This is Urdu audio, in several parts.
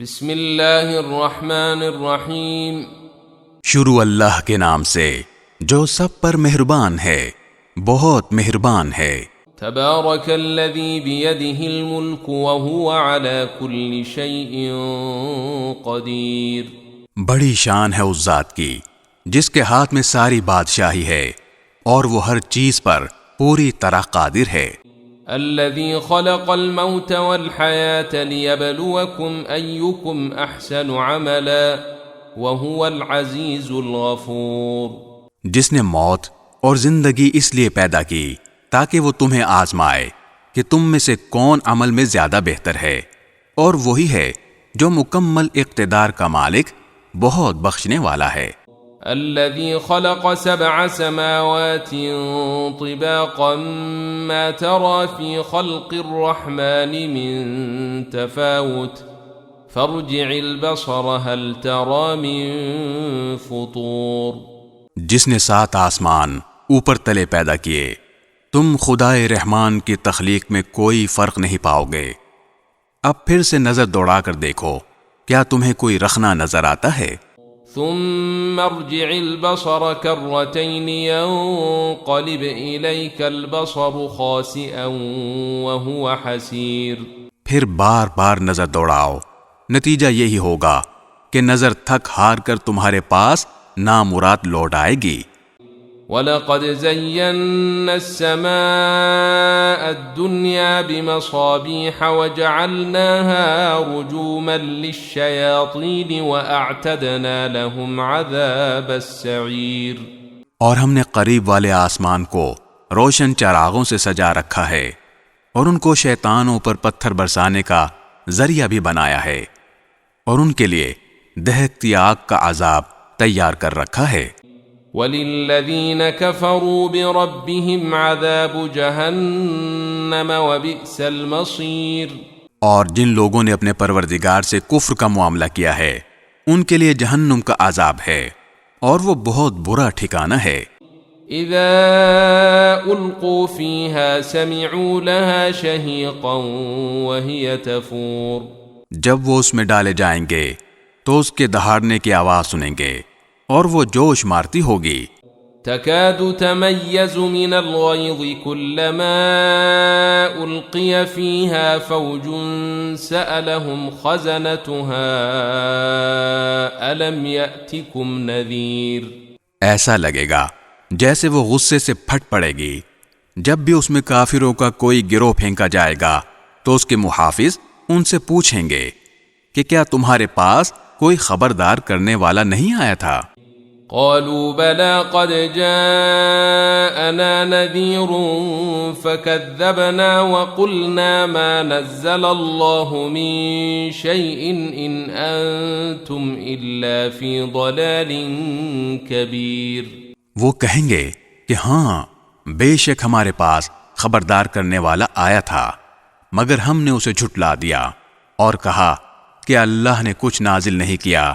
بسم اللہ الرحمن الرحیم۔ شروع اللہ کے نام سے جو سب پر مہربان ہے، بہت مہربان ہے۔ تبارک الذی بیدہ الملک وہو علی کل شیء قدیر۔ بڑی شان ہے اس ذات کی جس کے ہاتھ میں ساری بادشاہی ہے اور وہ ہر چیز پر پوری طرح قادر ہے۔ الذي خلق الموت والحياة ليبلوكم أيكم أحسن عملا وهو العزيز الغفور۔ جس نے موت اور زندگی اس لیے پیدا کی تاکہ وہ تمہیں آزمائے کہ تم میں سے کون عمل میں زیادہ بہتر ہے، اور وہی ہے جو مکمل اقتدار کا مالک، بہت بخشنے والا ہے۔ الذي خلق 7 سماوات طباقا ما ترى في خلق الرحمن من تفاوت فارجع البصر هل ترى من فطور۔ جس نے 7 آسمان اوپر تلے پیدا کیے، تم خدائے رحمان کی تخلیق میں کوئی فرق نہیں پاؤ گے۔ اب پھر سے نظر دوڑا کر دیکھو، کیا تمہیں کوئی رخنا نظر آتا ہے؟ ثم ارجع البصر كرتين ينقلب إليك البصر خاسئا وهو حسير۔ پھر بار بار نظر دوڑاؤ، نتیجہ یہی ہوگا کہ نظر تھک ہار کر تمہارے پاس نامراد لوٹ آئے گی۔ وَلَقَدْ زَيَّنَّا السَّمَاءَ الدُّنْيَا بِمَصَابِيحَ وَجَعَلْنَاهَا رُجُومًا لِلشَّيَاطِينِ وَأَعْتَدْنَا لَهُمْ عَذَابَ السَّعِيرِ۔ اور ہم نے قریب والے آسمان کو روشن چراغوں سے سجا رکھا ہے، اور ان کو شیطانوں پر پتھر برسانے کا ذریعہ بھی بنایا ہے، اور ان کے لیے دہکتی آگ کا عذاب تیار کر رکھا ہے۔ وَلِلَّذِينَ كَفَرُوا بِرَبِّهِمْ عَذَابُ جَهَنَّمَ وَبِئْسَ الْمَصِيرُ۔ اور جن لوگوں نے اپنے پروردگار سے کفر کا معاملہ کیا ہے، ان کے لیے جہنم کا عذاب ہے، اور وہ بہت برا ٹھکانہ ہے۔ اذا القوا فيها سمعوا لها شهيقا وهي تفور۔ جب وہ اس میں ڈالے جائیں گے تو اس کے دہاڑنے کی آواز سنیں گے، اور وہ جوش مارتی ہوگی۔ تكاد تميز من الغيظ كلما ألقي فيها فوج سألهم خزنتها ألم يأتكم نذير۔ ایسا لگے گا جیسے وہ غصے سے پھٹ پڑے گی۔ جب بھی اس میں کافروں کا کوئی گروہ پھینکا جائے گا تو اس کے محافظ ان سے پوچھیں گے کہ کیا تمہارے پاس کوئی خبردار کرنے والا نہیں آیا تھا؟ قالوا بلى قد جاءنا نذير فكذبنا وقلنا ما نزل الله من شيء إن أنتم إلا في ضلال كبير۔ وہ کہیں گے کہ ہاں، بے شک ہمارے پاس خبردار کرنے والا آیا تھا، مگر ہم نے اسے جھٹلا دیا اور کہا کہ اللہ نے کچھ نازل نہیں کیا،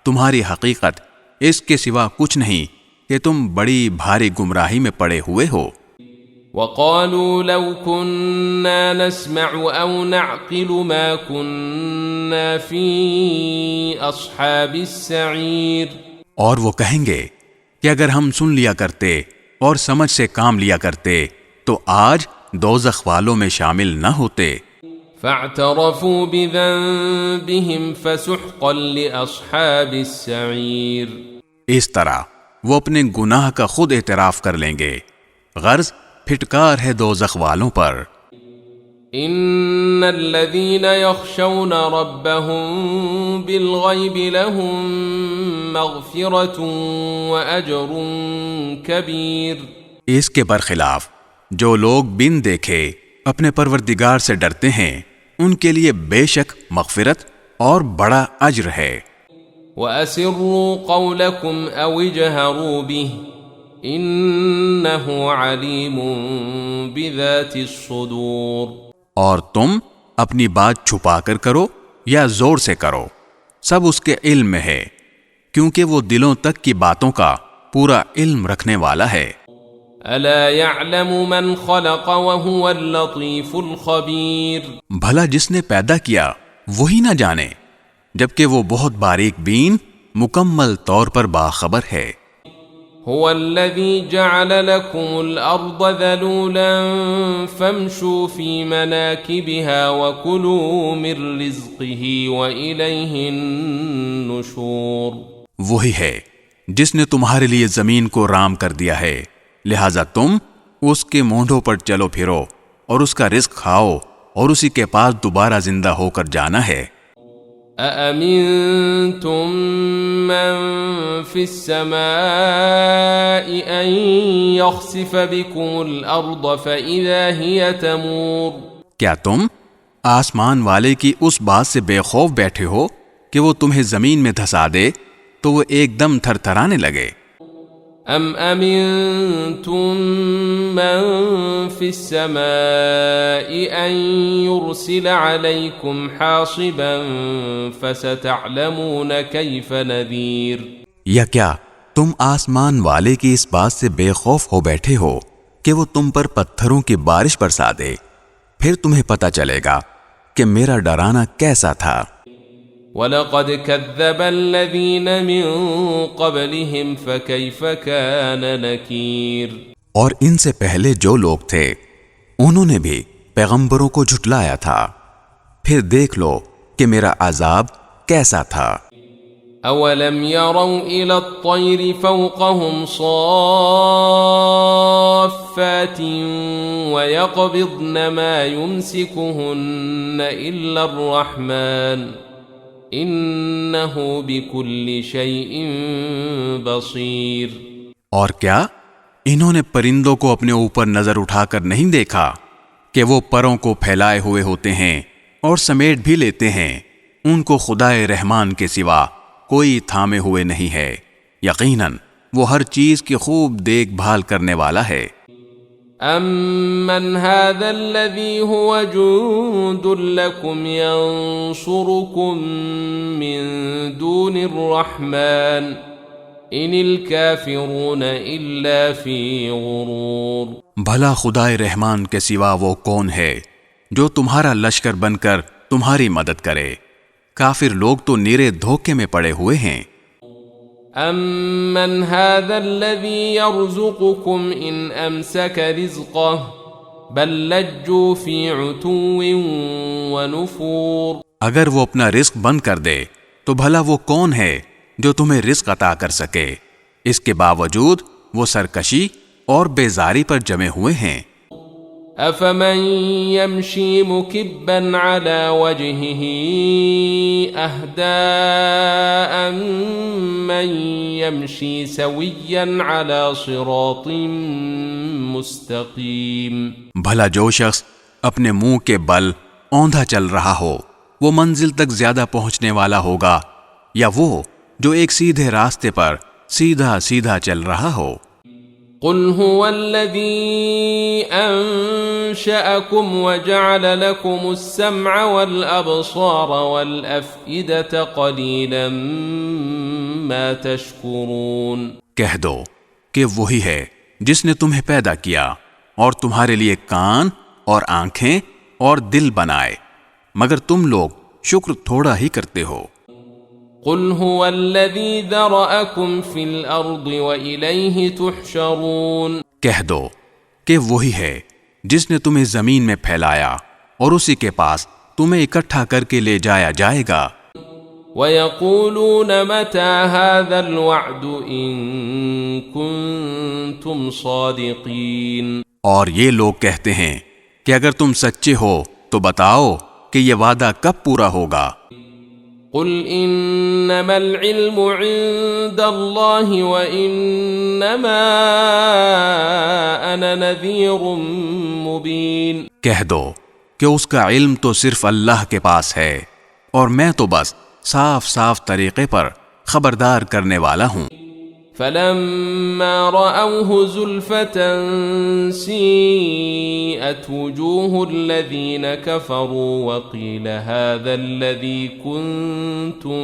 تمہاری حقیقت اس کے سوا کچھ نہیں کہ تم بڑی بھاری گمراہی میں پڑے ہوئے ہو۔ وقالوا لو كنا نسمع او نعقل ما كنا في اصحاب السعير۔ اور وہ کہیں گے کہ اگر ہم سن لیا کرتے اور سمجھ سے کام لیا کرتے تو آج دوزخ والوں میں شامل نہ ہوتے۔ فاعترفوا بذنبهم فسحقا لأصحاب السعير۔ اس طرح وہ اپنے گناہ کا خود اعتراف کر لیں گے، غرض پھٹکار ہے دوزخ والوں پر۔ ان الذين يخشون ربهم بالغيب لهم مغفرة واجر كبير۔ اس کے برخلاف جو لوگ بن دیکھے اپنے پروردگار سے ڈرتے ہیں، ان کے لیے بے شک مغفرت اور بڑا اجر ہے۔ وَأَسِرُّوا قَوْلَكُمْ أَوْ اجْهَرُوا بِهِ إِنَّهُ عَلِيمٌ بِذَاتِ الصُّدُورِ۔ اور تم اپنی بات چھپا کر کرو یا زور سے کرو، سب اس کے علم میں ہے، کیونکہ وہ دلوں تک کی باتوں کا پورا علم رکھنے والا ہے۔ أَلَا يَعْلَمُ مَنْ خَلَقَ وَهُوَ اللَّطِيفُ الْخَبِيرُ۔ بھلا جس نے پیدا کیا وہی نہ جانے، جبکہ وہ بہت باریک بین مکمل طور پر باخبر ہے۔ هو الذي جعل لكم الأرض ذلولا فامشوا في مناكبها وكلوا من رزقه وإليه النشور۔ وہی ہے جس نے تمہارے لیے زمین کو رام کر دیا ہے، لہذا تم اس کے مونڈوں پر چلو پھرو اور اس کا رزق کھاؤ اور اسی کے پاس دوبارہ زندہ ہو کر جانا ہے۔ أأمنتم من في السماء أن يخسف بكم الأرض فإذا هي تمور۔ کیا تم آسمان والے کی اس بات سے بے خوف بیٹھے ہو کہ وہ تمہیں زمین میں دھسا دے تو وہ ایک دم تھر تھرانے لگے؟ أم أمنتم من في السماء أن يرسل عليكم حاصبا فستعلمون كيف نذير۔ یا کیا تم آسمان والے کی اس بات سے بے خوف ہو بیٹھے ہو کہ وہ تم پر پتھروں کی بارش برسا دے؟ پھر تمہیں پتہ چلے گا کہ میرا ڈرانا کیسا تھا۔ وَلَقَدْ كَذَّبَ الَّذِينَ مِن قَبْلِهِمْ فَكَيْفَ كَانَ نَكِيرٌ۔ اور ان سے پہلے جو لوگ تھے انہوں نے بھی پیغمبروں کو جھٹلایا تھا، پھر دیکھ لو کہ میرا عذاب کیسا تھا۔ أَوَلَمْ يَرَوْا إِلَى الطَّيْرِ فَوْقَهُمْ صَافَّاتٍ وَيَقْبِضْنَ مَا يُمْسِكُهُنَّ إِلَّا الرَّحْمَنُ انہ بکل شیء بصیر۔ اور کیا انہوں نے پرندوں کو اپنے اوپر نظر اٹھا کر نہیں دیکھا کہ وہ پروں کو پھیلائے ہوئے ہوتے ہیں اور سمیٹ بھی لیتے ہیں؟ ان کو خدائے رحمان کے سوا کوئی تھامے ہوئے نہیں ہے، یقیناً وہ ہر چیز کی خوب دیکھ بھال کرنے والا ہے۔ أَمَّنْ هَذَا الَّذِي هُوَ جُندٌ لَكُمْ يَنصُرُكُم مِّن دُونِ الرَّحْمَنِ إِنِ الْكَافِرُونَ إِلَّا فِي غُرُورٍ۔ بھلا خدائے رحمان کے سوا وہ کون ہے جو تمہارا لشکر بن کر تمہاری مدد کرے؟ کافر لوگ تو نیرے دھوکے میں پڑے ہوئے ہیں۔ أَمَّنْ هَذَا الَّذِي يَرْزُقُكُمْ إِنْ أَمْسَكَ رِزْقَهُ بَلْ لَجُّوا فِي عُتُوٍّ وَنُفُورٍ۔ اگر وہ اپنا رزق بند کر دے تو بھلا وہ کون ہے جو تمہیں رزق عطا کر سکے؟ اس کے باوجود وہ سرکشی اور بیزاری پر جمے ہوئے ہیں۔ أَفَمَن يَمْشِي مُكِبًّا عَلَى وَجْهِهِ أَهْدَىٰ أَمَّن يَمْشِي سَوِيًّا عَلَى صِرَاطٍ مُسْتَقِيمٍ۔ بھلا جو شخص اپنے منہ کے بل اوندھا چل رہا ہو وہ منزل تک زیادہ پہنچنے والا ہوگا، یا وہ جو ایک سیدھے راستے پر سیدھا سیدھا چل رہا ہو؟ قل هو الذي أنشأكم وجعل لكم السمع والأبصار والأفئدة قليلا ما تشكرون۔ کہہ دو کہ وہی ہے جس نے تمہیں پیدا کیا اور تمہارے لیے کان اور آنکھیں اور دل بنائے، مگر تم لوگ شکر تھوڑا ہی کرتے ہو۔ قل هو الذي ذرأكم في الأرض وإليه تحشرون۔ کہہ دو کہ وہی ہے جس نے تمہیں زمین میں پھیلایا اور اسی کے پاس تمہیں اکٹھا کر کے لے جایا جائے گا۔ وَيَقُولُونَ مَتَى هَذَا الْوَعْدُ إِن كُنتُمْ صَادِقِينَ۔ اور یہ لوگ کہتے ہیں کہ اگر تم سچے ہو تو بتاؤ کہ یہ وعدہ کب پورا ہوگا۔ قل انما العلم عند الله وانما انا نذير مبين۔ کہہ دو کہ اس کا علم تو صرف اللہ کے پاس ہے اور میں تو بس صاف صاف طریقے پر خبردار کرنے والا ہوں۔ فلما رأوه زلفة سيئت وجوه الذين كفروا وقيل هذا الذي كنتم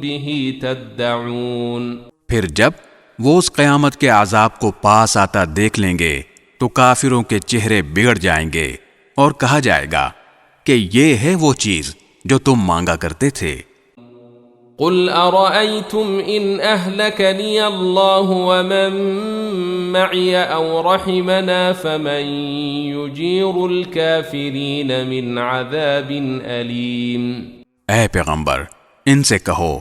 به تدعون۔ پھر جب وہ اس قیامت کے عذاب کو پاس آتا دیکھ لیں گے تو کافروں کے چہرے بگڑ جائیں گے اور کہا جائے گا کہ یہ ہے وہ چیز جو تم مانگا کرتے تھے۔ قل أرأيتم إن أهلكني الله ومن معي أو رحمنا فمن يجير الكافرين من عذاب أليم۔ اے پیغمبر ان سے کہو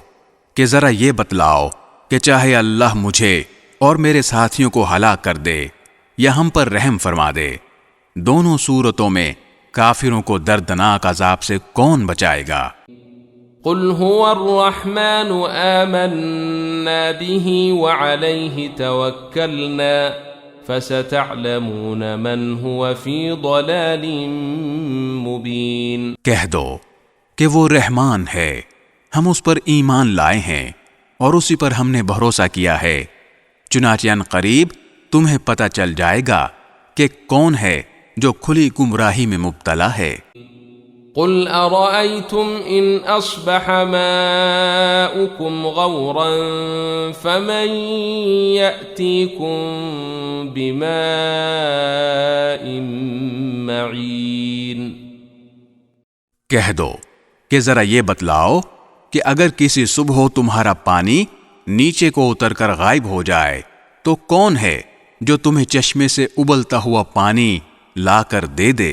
کہ ذرا یہ بتلاؤ کہ چاہے اللہ مجھے اور میرے ساتھیوں کو ہلاک کر دے یا ہم پر رحم فرما دے، دونوں صورتوں میں کافروں کو دردناک عذاب سے کون بچائے گا؟ قل هو الرحمن آمنا به وعليه توكلنا فستعلمون من هو في ضلال مبين۔ کہہ دو کہ وہ رحمان ہے، ہم اس پر ایمان لائے ہیں اور اسی پر ہم نے بھروسہ کیا ہے، چنانچہ ان قریب تمہیں پتہ چل جائے گا کہ کون ہے جو کھلی گمراہی میں مبتلا ہے۔ قل أرأيتم إن أصبح ماؤكم غورا فمن يأتيكم بماء معين۔ کہہ دو کہ ذرا یہ بتلاؤ کہ اگر کسی صبح تمہارا پانی نیچے کو اتر کر غائب ہو جائے تو کون ہے جو تمہیں چشمے سے ابلتا ہوا پانی لا کر دے دے؟